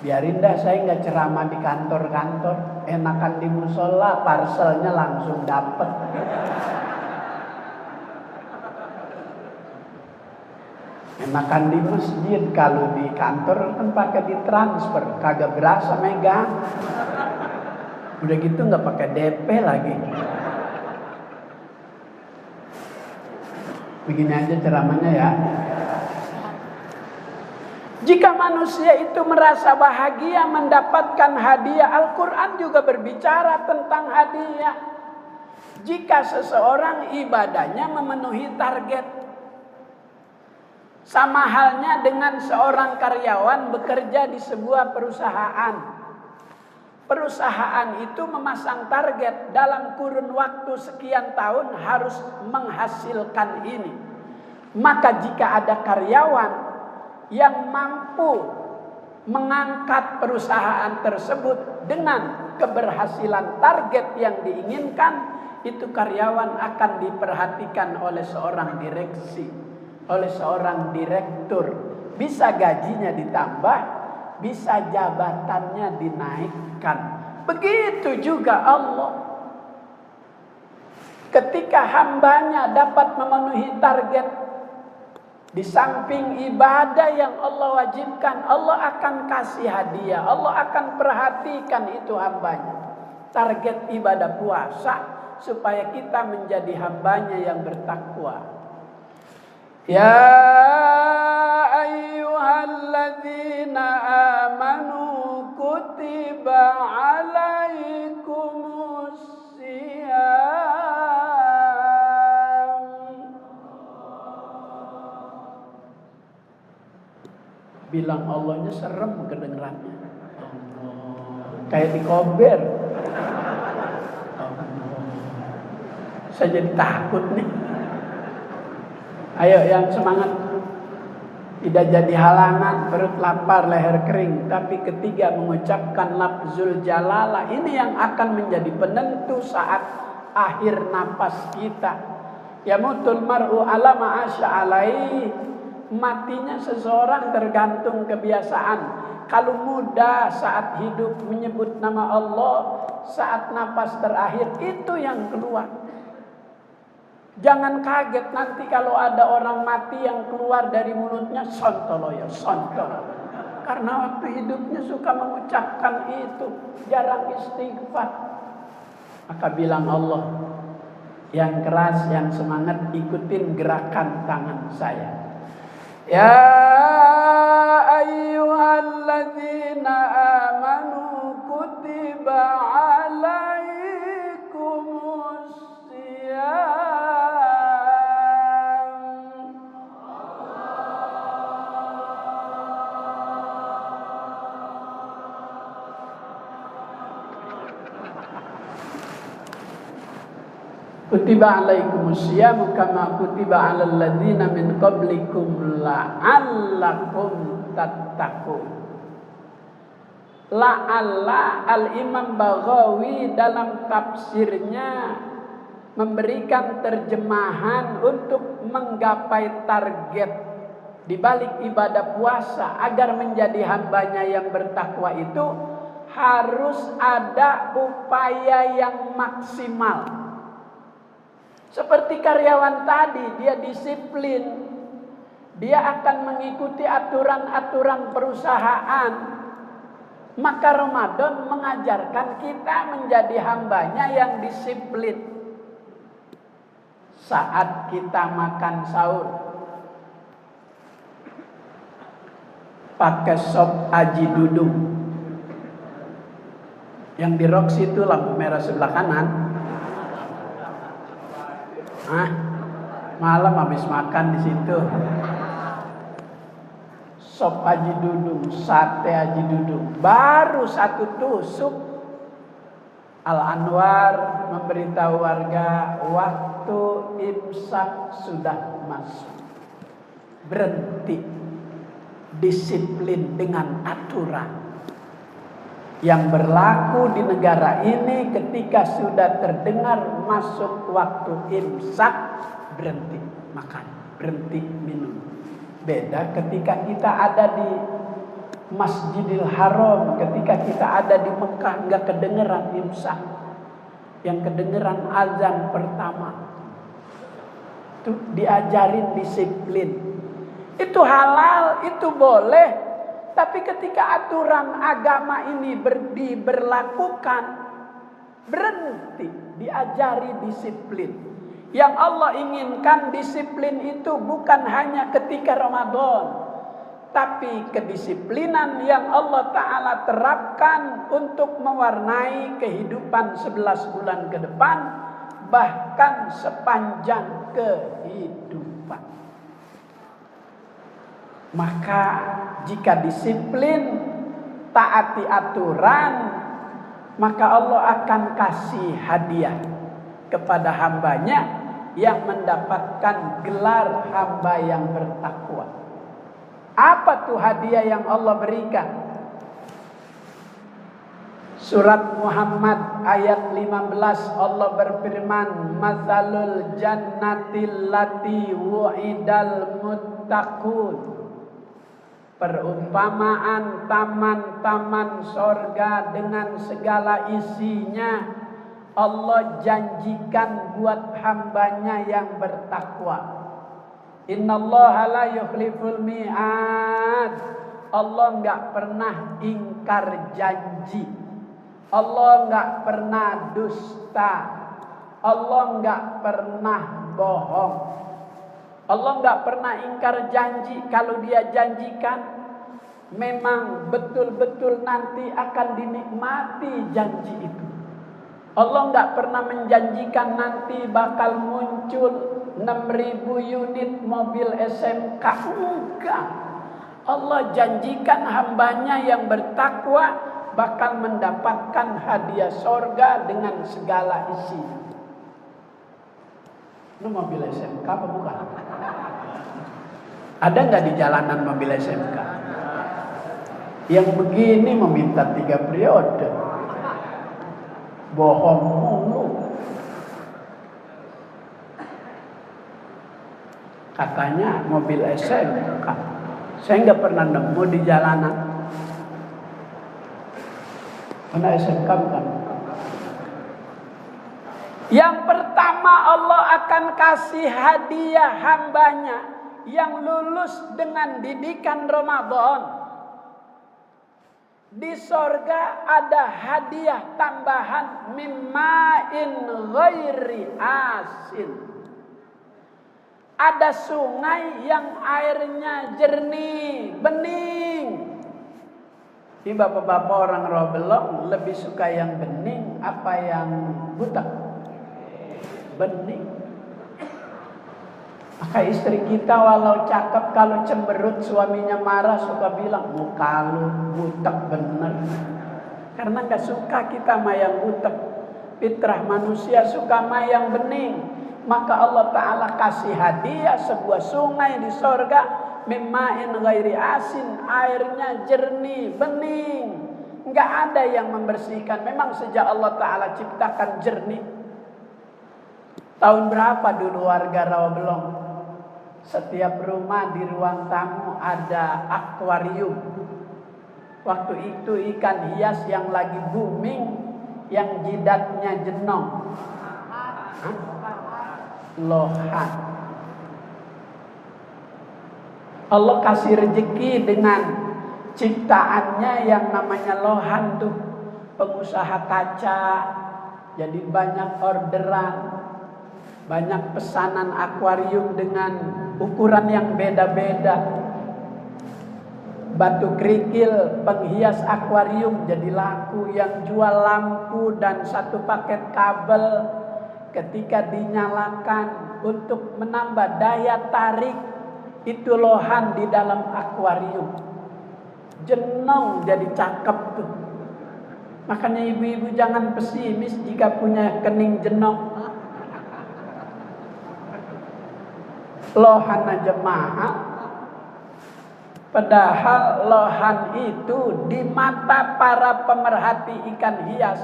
Biarin dah, saya nggak ceramah di kantor-kantor, enakan di musola, parcelnya langsung dapet. Enakan di masjid, kalau di kantor kan pakai ditransfer, kagak berasa megang. Udah gitu nggak pakai DP lagi. Begini aja ceramahnya ya. Jika manusia itu merasa bahagia mendapatkan hadiah, Al-Quran juga berbicara tentang hadiah. Jika seseorang ibadahnya memenuhi target, sama halnya dengan seorang karyawan bekerja di sebuah perusahaan. Perusahaan itu memasang target dalam kurun waktu sekian tahun harus menghasilkan ini. Maka jika ada karyawan yang mampu mengangkat perusahaan tersebut dengan keberhasilan target yang diinginkan, itu karyawan akan diperhatikan oleh seorang direksi, oleh seorang direktur. Bisa gajinya ditambah, bisa jabatannya dinaikkan. Begitu juga Allah. Ketika hambanya dapat memenuhi target, di samping ibadah yang Allah wajibkan, Allah akan kasih hadiah. Allah akan perhatikan itu hambanya. Target ibadah puasa supaya kita menjadi hambanya yang bertakwa. Ya ayyuhalladzina amanu kutiba alaikumus siyam. Bilang Allahnya serem kedengerannya. Kayak di kober. Saya jadi takut nih. Ayo yang semangat. Tidak jadi halangan, perut lapar, leher kering. Tapi ketiga mengucapkan lafzul jalalah. Ini yang akan menjadi penentu saat akhir napas kita. Yamutul mar'u ala ma'asya alaih. Matinya seseorang tergantung kebiasaan. Kalau muda saat hidup menyebut nama Allah, saat napas terakhir itu yang keluar. Jangan kaget nanti kalau ada orang mati yang keluar dari mulutnya sontoloyo, sontol. Karena Karena waktu hidupnya suka mengucapkan itu, jarang istighfar. Maka bilang Allah, yang keras, yang semangat, ikutin gerakan tangan saya. Ya ayyuhalladzina amanu kutiba alaikumus siyam. Kutiba alaikumus siyam kama kutiba alal ladzina min qablikum la'allakum tattaqun. La'alla Al-Imam Baghawi dalam tafsirnya memberikan terjemahan untuk menggapai target di balik ibadah puasa agar menjadi hambanya yang bertakwa itu harus ada upaya yang maksimal. Seperti karyawan tadi, dia disiplin. Dia akan mengikuti aturan-aturan perusahaan. Maka Ramadan mengajarkan kita menjadi hambanya yang disiplin. Saat kita makan sahur, pakai sop aji dudung. Yang di Rox itu lampu merah sebelah kanan. Malam habis makan di situ. Sop aji dudung, sate aji dudung, baru satu tusuk. Al-Anwar memberitahu warga waktu imsak sudah masuk. Berhenti. Disiplin dengan aturan yang berlaku di negara ini. Ketika sudah terdengar masuk waktu imsak, berhenti makan, berhenti minum. Beda ketika kita ada di Masjidil Haram, ketika kita ada di Mekah, nggak kedengeran imsak, yang kedengeran azan pertama. Itu diajarin disiplin. Itu halal, itu boleh. Tapi ketika aturan agama ini diberlakukan, berhenti, diajari disiplin. Yang Allah inginkan disiplin itu bukan hanya ketika Ramadan, tapi kedisiplinan yang Allah Ta'ala terapkan untuk mewarnai kehidupan 11 bulan ke depan, bahkan sepanjang kehidupan. Maka jika disiplin, taati aturan, maka Allah akan kasih hadiah kepada hambanya yang mendapatkan gelar hamba yang bertakwa. Apa tuh hadiah yang Allah berikan? Surat Muhammad ayat 15 Allah berfirman, "Matsalul jannatil lati wu'idal muttaqun." Perumpamaan taman-taman sorga dengan segala isinya Allah janjikan buat hambanya yang bertakwa. Innallaha la yukhliful mi'ad. Allah enggak pernah ingkar janji. Allah enggak pernah dusta. Allah enggak pernah bohong. Allah enggak pernah ingkar janji. Kalau dia janjikan, memang betul-betul nanti akan dinikmati janji itu. Allah enggak pernah menjanjikan nanti bakal muncul 6.000 unit mobil SMK. Enggak. Allah janjikan hambanya yang bertakwa bakal mendapatkan hadiah sorga dengan segala isinya. Ini mobil SMK apa bukan? Ada nggak di jalanan mobil SMK? Yang begini meminta 3 periode. Bohong mulu. Katanya mobil SMK. Saya nggak pernah nemu di jalanan. Mana SMK bukan? Yang pertama Allah akan kasih hadiah hambanya yang lulus dengan didikan Ramadan. Di sorga ada hadiah tambahan mimma'in ghairi asin. Ada sungai yang airnya jernih, bening. Ini bapak-bapak orang Robelong lebih suka yang bening apa yang butek? Bening. Maka istri kita walau cakep, kalau cemberut suaminya marah suka bilang muka lu butek bener. Karena gak suka kita sama yang butek. Fitrah manusia suka sama yang bening. Maka Allah Ta'ala kasih hadiah sebuah sungai di sorga, mimma'in ghairi asin, airnya jernih, bening. Gak ada yang membersihkan. Memang sejak Allah Ta'ala ciptakan jernih. Tahun berapa dulu warga Rawabelong? Setiap rumah di ruang tamu ada akuarium. Waktu itu ikan hias yang lagi booming, yang jidatnya jenong. Lohan. Allah kasih rezeki dengan ciptaannya yang namanya lohan tuh. Pengusaha kaca, jadi banyak orderan, banyak pesanan akuarium dengan ukuran yang beda-beda. Batu kerikil penghias akuarium jadi laku. Yang jual lampu dan satu paket kabel ketika dinyalakan untuk menambah daya tarik, itu lohan di dalam akuarium. Jenong jadi cakep tuh. Makanya ibu-ibu jangan pesimis jika punya kening jenong. Lohan aja mahal. Padahal lohan itu di mata para pemerhati ikan hias,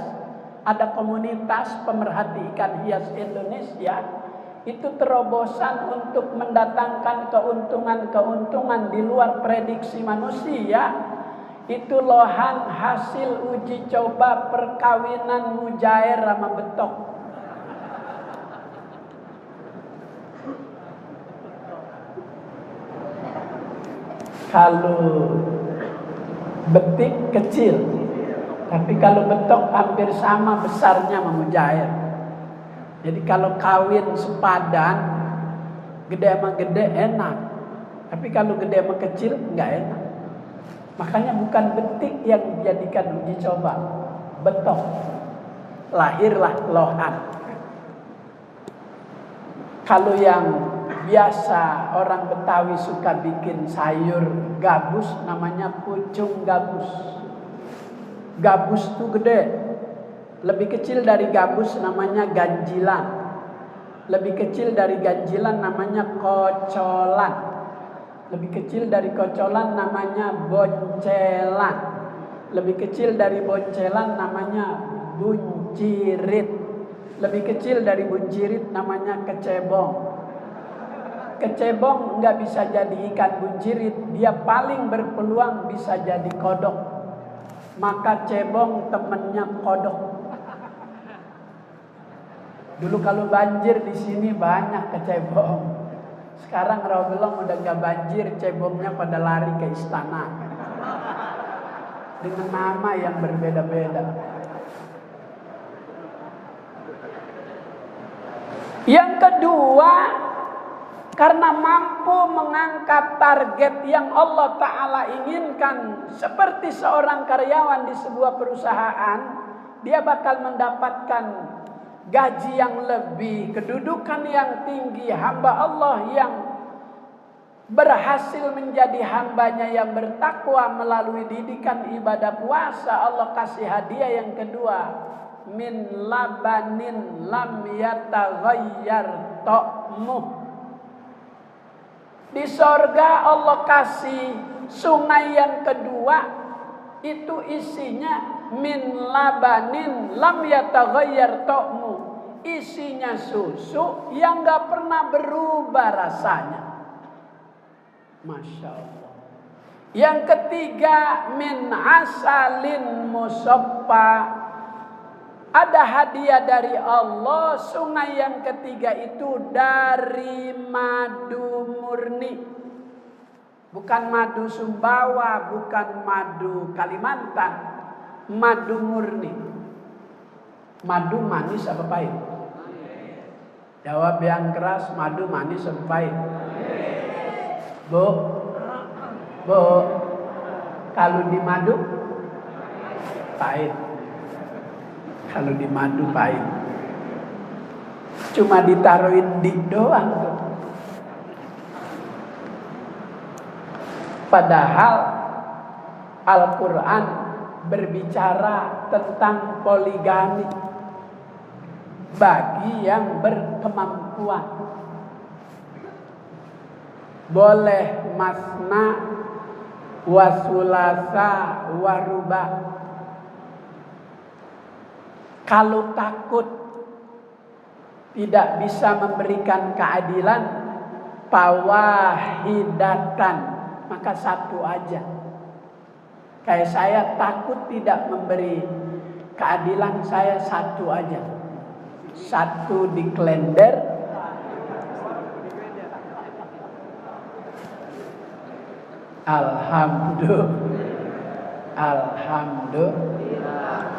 ada komunitas pemerhati ikan hias Indonesia, itu terobosan untuk mendatangkan keuntungan-keuntungan di luar prediksi manusia. Itu lohan hasil uji coba perkawinan mujair sama betok. Kalau betik kecil, tapi kalau betok hampir sama besarnya sama mujair. Jadi kalau kawin sepadan, gede sama gede enak, tapi kalau gede sama kecil nggak enak. Makanya bukan betik yang dijadikan uji coba, betok. Lahirlah lohan. Kalau yang biasa orang Betawi suka bikin sayur gabus, namanya pucung gabus. Gabus tuh gede. Lebih kecil dari gabus namanya ganjilan. Lebih kecil dari ganjilan namanya kocolan. Lebih kecil dari kocolan namanya boncelan. Lebih kecil dari boncelan namanya buncirit. Lebih kecil dari buncirit namanya kecebong. Kecebong nggak bisa jadi ikan buncirit, dia paling berpeluang bisa jadi kodok. Maka cebong temennya kodok. Dulu kalau banjir di sini banyak kecebong. Sekarang Rawabelong udah nggak banjir, cebongnya pada lari ke istana dengan nama yang berbeda-beda. Yang kedua, karena mampu mengangkat target yang Allah Ta'ala inginkan, seperti seorang karyawan di sebuah perusahaan, dia bakal mendapatkan gaji yang lebih, kedudukan yang tinggi, hamba Allah yang berhasil menjadi hambanya yang bertakwa melalui didikan ibadah puasa. Allah kasih hadiah yang kedua, min labanin lam yataghayyar ta'muh. Di sorga Allah kasih sungai yang kedua, itu isinya min labanin lam yataghayyar ta'muh. Isinya susu yang gak pernah berubah rasanya. Masya Allah. Yang ketiga, min asalin musaffa. Ada hadiah dari Allah. Sungai yang ketiga itu dari madu murni. Bukan madu Sumbawa, bukan madu Kalimantan, madu murni. Madu manis apa pahit? Jawab yang keras, madu manis apa pahit? Bu, kalau di madu pahit. Kalau di madu pahit. Cuma ditaruhin di doang tuh. Padahal Al-Quran berbicara tentang poligami bagi yang berkemampuan. Boleh masna, wasulasa, waruba. Kalau takut tidak bisa memberikan keadilan, fawahidatan, maka satu aja. Kayak saya takut tidak memberi keadilan, saya satu aja. Satu di klender, alhamdulillah,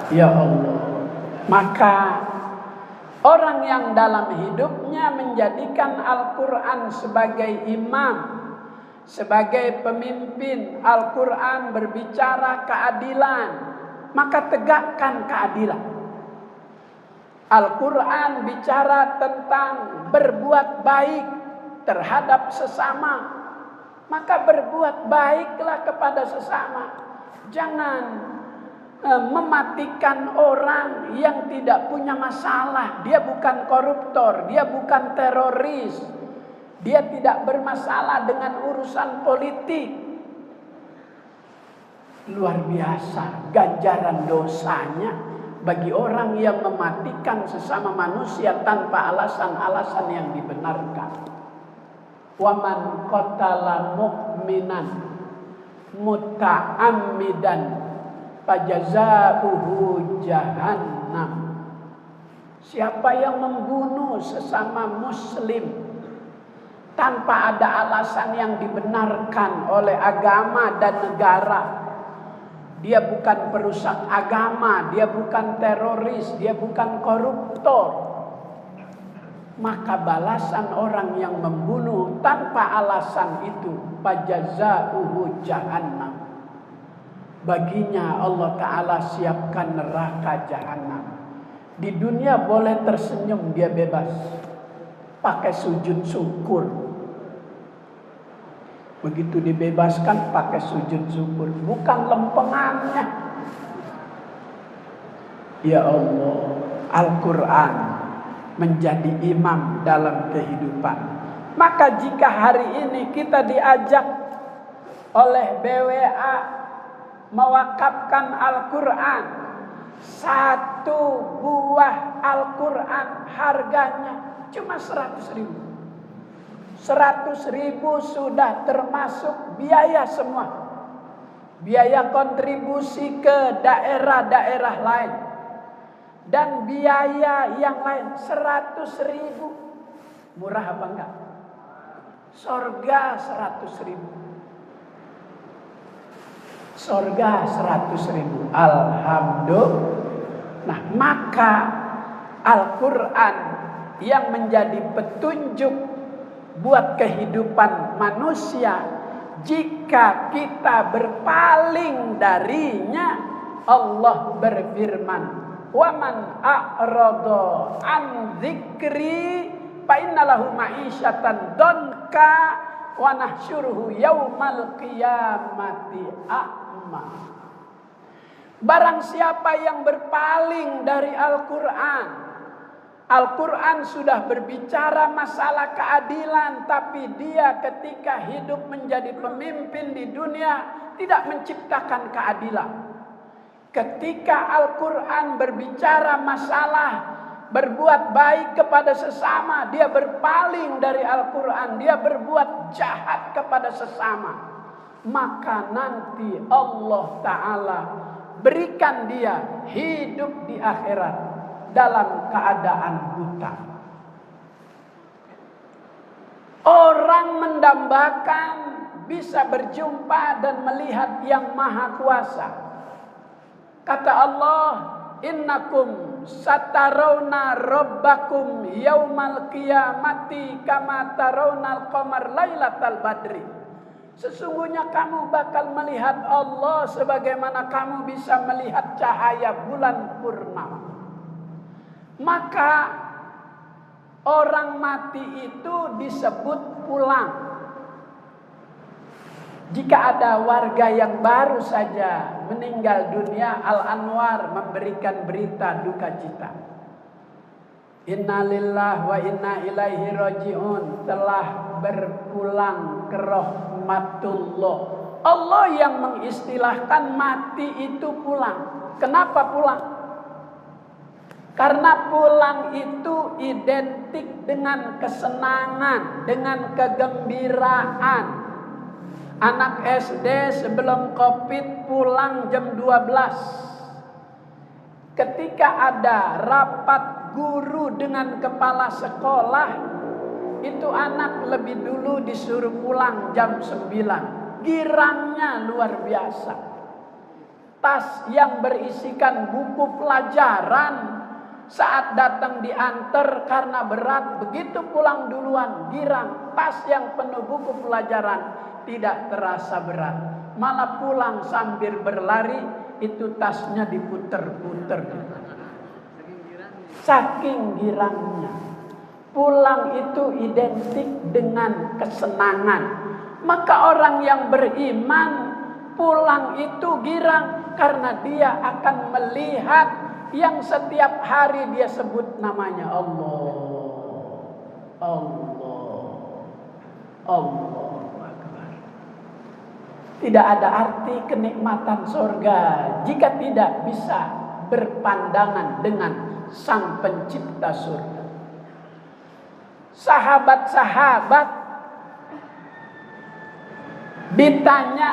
ya Allah. Maka orang yang dalam hidupnya menjadikan Al-Quran sebagai imam, sebagai pemimpin, Al-Quran berbicara keadilan, maka tegakkan keadilan. Al-Quran bicara tentang berbuat baik terhadap sesama, maka berbuat baiklah kepada sesama. Jangan mematikan orang yang tidak punya masalah. Dia bukan koruptor, dia bukan teroris, dia tidak bermasalah dengan urusan politik. Luar biasa ganjaran dosanya bagi orang yang mematikan sesama manusia tanpa alasan-alasan yang dibenarkan. Wa man qatala mu'minan muta'ammidan fajazaohu jahannam. Siapa yang membunuh sesama muslim tanpa ada alasan yang dibenarkan oleh agama dan negara, dia bukan perusak agama, dia bukan teroris, dia bukan koruptor, maka balasan orang yang membunuh tanpa alasan itu fajazaohu jahannam. Baginya Allah Ta'ala siapkan neraka jahanam. Di dunia boleh tersenyum, dia bebas, pakai sujud syukur. Begitu dibebaskan pakai sujud syukur, bukan lempengannya. Ya Allah, Al-Quran menjadi imam dalam kehidupan. Maka jika hari ini kita diajak oleh BWA mewakafkan Al-Quran, satu buah Al-Quran harganya cuma 100.000. 100.000 sudah termasuk biaya semua. Biaya kontribusi ke daerah-daerah lain dan biaya yang lain. 100.000 murah apa enggak? Sorga 100.000. Sorga 100.000. Alhamdulillah. Nah, maka Al-Quran yang menjadi petunjuk buat kehidupan manusia, jika kita berpaling darinya, Allah berfirman, "Wa man a'rada an dzikri fa innalahu ma'isyatan donka wa nahsyuruhu yaumal qiyamati a'ma." Barang siapa yang berpaling dari Al-Quran, Al-Quran sudah berbicara masalah keadilan, tapi dia ketika hidup menjadi pemimpin di dunia tidak menciptakan keadilan. Ketika Al-Quran berbicara masalah berbuat baik kepada sesama, dia berpaling dari Al-Quran, dia berbuat jahat kepada sesama, maka nanti Allah Ta'ala berikan dia hidup di akhirat dalam keadaan buta. Orang mendambakan bisa berjumpa dan melihat yang maha kuasa. Kata Allah, innakum satarawna rabbakum yaumal qiyamati kama tarawnal qamar lailatal badri. Sesungguhnya kamu bakal melihat Allah sebagaimana kamu bisa melihat cahaya bulan purnama. Maka orang mati itu disebut pulang. Jika ada warga yang baru saja meninggal dunia, Al-Anwar memberikan berita duka cita. Innalillahi wa inna ilaihi raji'un, telah berpulang ke rahmatullah. Allah yang mengistilahkan mati itu pulang. Kenapa pulang? Karena pulang itu identik dengan kesenangan, dengan kegembiraan. Anak SD sebelum Covid pulang jam 12. Ketika ada rapat guru dengan kepala sekolah, itu anak lebih dulu disuruh pulang jam 9. Girangnya luar biasa. Tas yang berisikan buku pelajaran saat datang diantar karena berat, begitu pulang duluan girang. Tas yang penuh buku pelajaran tidak terasa berat, malah pulang sambil berlari, itu tasnya diputer-puter. Saking girangnya. Pulang itu identik dengan kesenangan. Maka orang yang beriman pulang itu girang karena dia akan melihat yang setiap hari dia sebut namanya Allah. Allah. Allah. Tidak ada arti kenikmatan surga jika tidak bisa berpandangan dengan Sang Pencipta surga. Sahabat-sahabat ditanya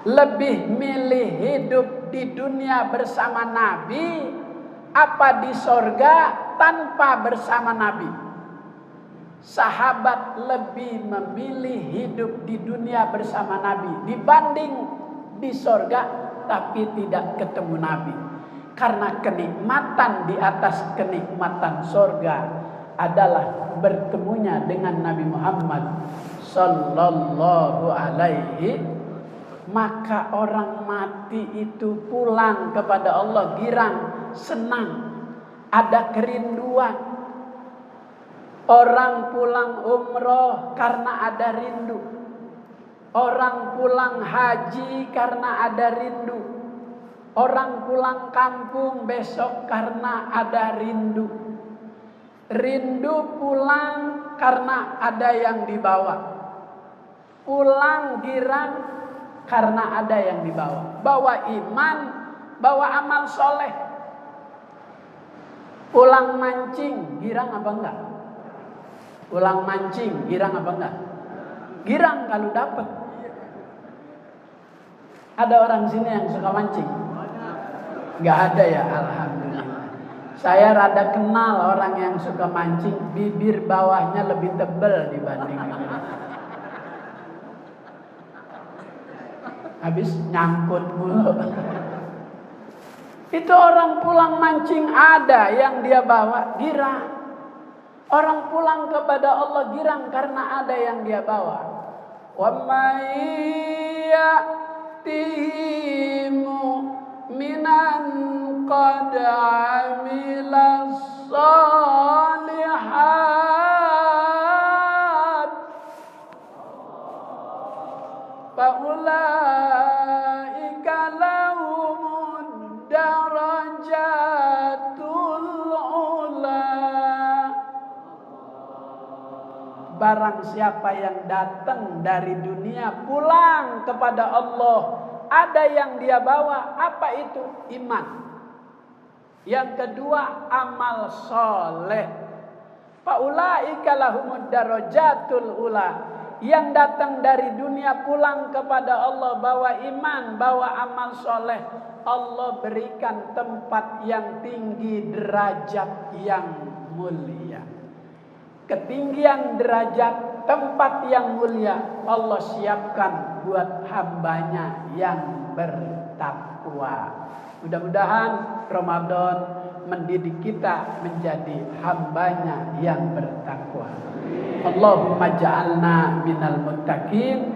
lebih milih hidup di dunia bersama Nabi apa di surga tanpa bersama Nabi. Sahabat lebih memilih hidup di dunia bersama Nabi dibanding di surga tapi tidak ketemu Nabi. Karena kenikmatan di atas kenikmatan surga adalah bertemunya dengan Nabi Muhammad sallallahu alaihi. Maka orang mati itu pulang kepada Allah girang, senang, ada kerinduan. Orang pulang umroh karena ada rindu. Orang pulang haji karena ada rindu. Orang pulang kampung besok karena ada rindu. Rindu pulang karena ada yang dibawa. Pulang girang karena ada yang dibawa. Bawa iman, bawa amal soleh. Pulang mancing, girang apa enggak? Pulang mancing, girang apa enggak? Girang kalau dapat. Ada orang sini yang suka mancing? Enggak ada ya, alhamdulillah. Saya rada kenal orang yang suka mancing, bibir bawahnya lebih tebal dibanding habis nyangkut mulu. Itu orang pulang mancing ada yang dia bawa girang. Orang pulang kepada Allah girang karena ada yang dia bawa. Wa may ya'tihi mu'minan qad 'amila shalihat fa ulaika lahumud darajatul ula. Barang siapa yang datang dari dunia pulang kepada Allah, ada yang dia bawa, apa itu? Iman. Yang kedua, amal soleh. Faulaika lahumud darajatul ula. Yang datang dari dunia pulang kepada Allah bawa iman, bawa amal soleh, Allah berikan tempat yang tinggi, derajat yang mulia. Ketinggian derajat tempat yang mulia Allah siapkan buat hambanya yang bertakwa. Mudah-mudahan Ramadan mendidik kita menjadi hambanya yang bertakwa. Allahumma ja'alna minal muttaqin.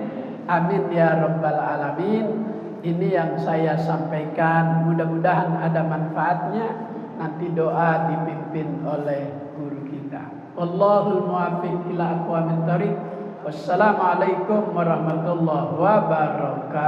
Amin ya rabbal alamin. Ini yang saya sampaikan, mudah-mudahan ada manfaatnya. Nanti doa dipimpin oleh guru kita. Wallahul muwaffiq ila aqwamit thoriq. Wassalamualaikum warahmatullahi wabarakatuh.